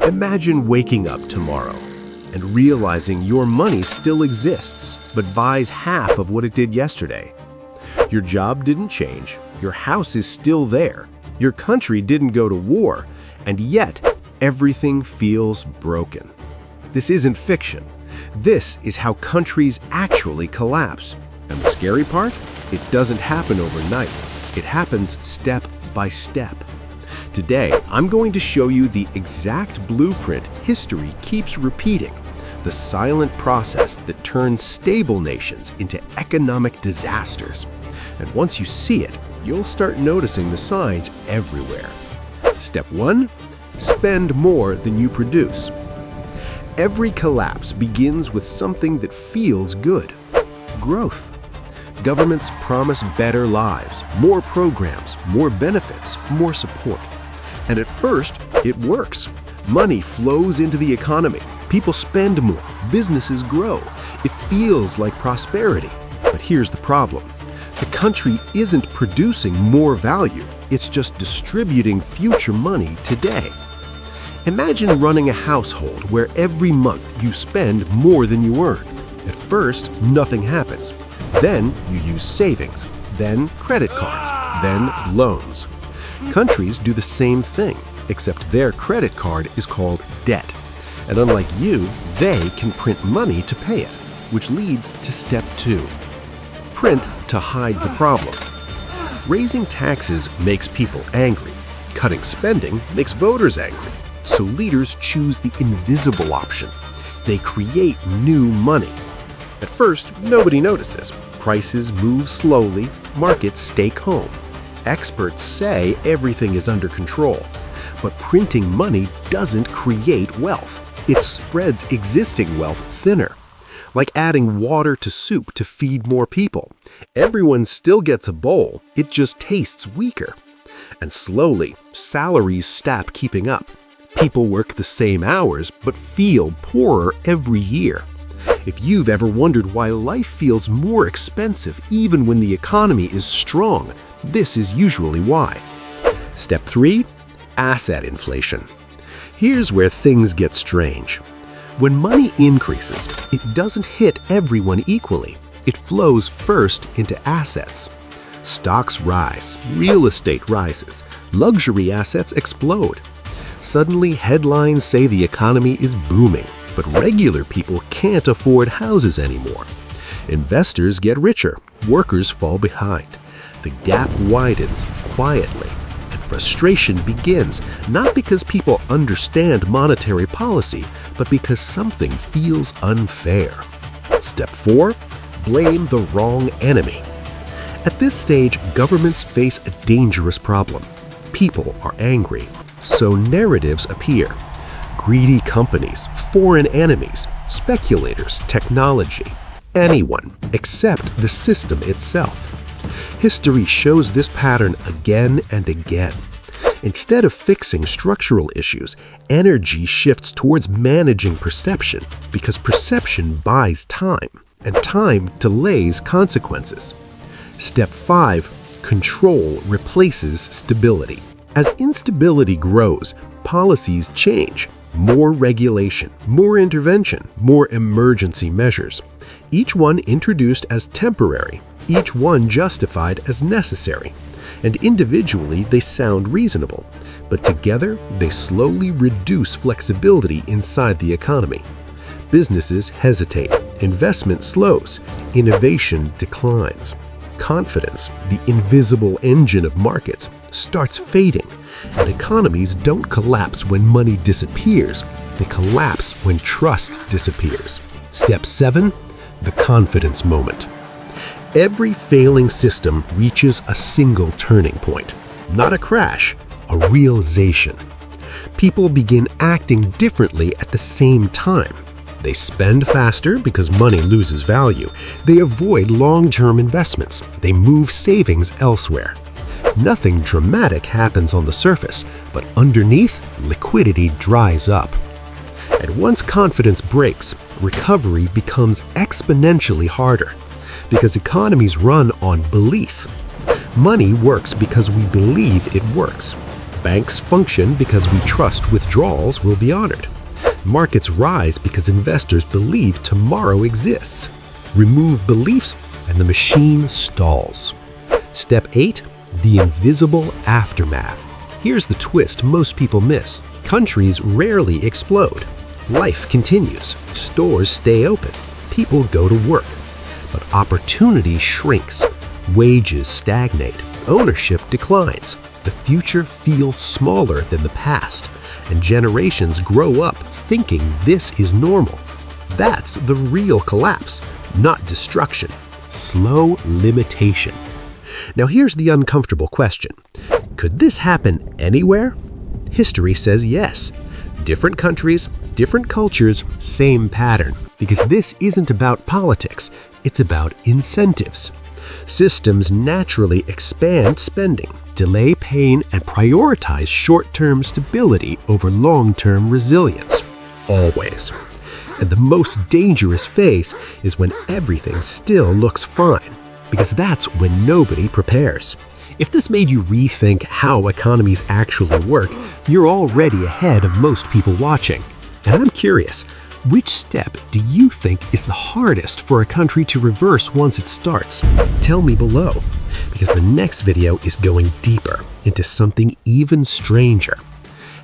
Imagine waking up tomorrow and realizing your money still exists, but buys half of what it did yesterday. Your job didn't change, your house is still there, your country didn't go to war, and yet everything feels broken. This isn't fiction. This is how countries actually collapse. And the scary part? It doesn't happen overnight. It happens step by step. Today, I'm going to show you the exact blueprint history keeps repeating, the silent process that turns stable nations into economic disasters. And once you see it, you'll start noticing the signs everywhere. Step 1. Spend more than you produce. Every collapse begins with something that feels good: growth. Governments promise better lives, more programs, more benefits, more support. And at first, it works. Money flows into the economy. People spend more. Businesses grow. It feels like prosperity. But here's the problem. The country isn't producing more value. It's just distributing future money today. Imagine running a household where every month you spend more than you earn. At first, nothing happens. Then you use savings, then credit cards, then loans. Countries do the same thing, except their credit card is called debt. And unlike you, they can print money to pay it, which leads to step 2. Print to hide the problem. Raising taxes makes people angry. Cutting spending makes voters angry. So leaders choose the invisible option. They create new money. At first, nobody notices. Prices move slowly, markets stay calm. Experts say everything is under control. But printing money doesn't create wealth. It spreads existing wealth thinner. Like adding water to soup to feed more people. Everyone still gets a bowl, it just tastes weaker. And slowly, salaries stop keeping up. People work the same hours, but feel poorer every year. If you've ever wondered why life feels more expensive even when the economy is strong, this is usually why. Step 3. Asset inflation. Here's where things get strange. When money increases, it doesn't hit everyone equally. It flows first into assets. Stocks rise, real estate rises, luxury assets explode. Suddenly, headlines say the economy is booming, but regular people can't afford houses anymore. Investors get richer, workers fall behind. The gap widens quietly, and frustration begins, not because people understand monetary policy, but because something feels unfair. Step 4. Blame the wrong enemy. At this stage, governments face a dangerous problem. People are angry, so narratives appear. Greedy companies, foreign enemies, speculators, technology, anyone except the system itself. History shows this pattern again and again. Instead of fixing structural issues, energy shifts towards managing perception because perception buys time, and time delays consequences. Step 5. Control replaces stability. As instability grows, policies change. More regulation, more intervention, more emergency measures. Each one introduced as temporary, each one justified as necessary. And individually they sound reasonable, but together they slowly reduce flexibility inside the economy. Businesses hesitate, investment slows, innovation declines. Confidence, the invisible engine of markets, starts fading, and economies don't collapse when money disappears. They collapse when trust disappears. Step 7. The confidence moment. Every failing system reaches a single turning point. Not a crash, a realization. People begin acting differently at the same time. They spend faster because money loses value. They avoid long-term investments. They move savings elsewhere. Nothing dramatic happens on the surface, but underneath, liquidity dries up. And once confidence breaks, recovery becomes exponentially harder because economies run on belief. Money works because we believe it works. Banks function because we trust withdrawals will be honored. Markets rise because investors believe tomorrow exists. Remove beliefs and the machine stalls. Step 8. The invisible aftermath. Here's the twist most people miss. Countries rarely explode. Life continues. Stores stay open. People go to work. But opportunity shrinks. Wages stagnate. Ownership declines. The future feels smaller than the past, and generations grow up thinking this is normal. That's the real collapse, not destruction. Slow limitation. Now here's the uncomfortable question. Could this happen anywhere? History says yes. Different countries, different cultures, same pattern. Because this isn't about politics, it's about incentives. Systems naturally expand spending, delay pain, and prioritize short-term stability over long-term resilience. Always. And the most dangerous phase is when everything still looks fine, because that's when nobody prepares. If this made you rethink how economies actually work, you're already ahead of most people watching. And I'm curious, which step do you think is the hardest for a country to reverse once it starts? Tell me below, because the next video is going deeper into something even stranger.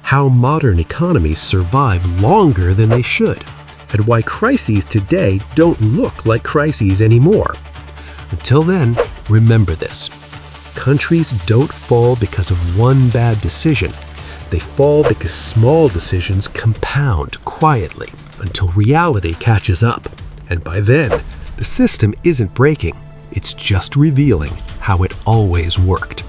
How modern economies survive longer than they should, and why crises today don't look like crises anymore. Until then, remember this. Countries don't fall because of one bad decision. They fall because small decisions compound quietly until reality catches up. And by then, the system isn't breaking. It's just revealing how it always worked.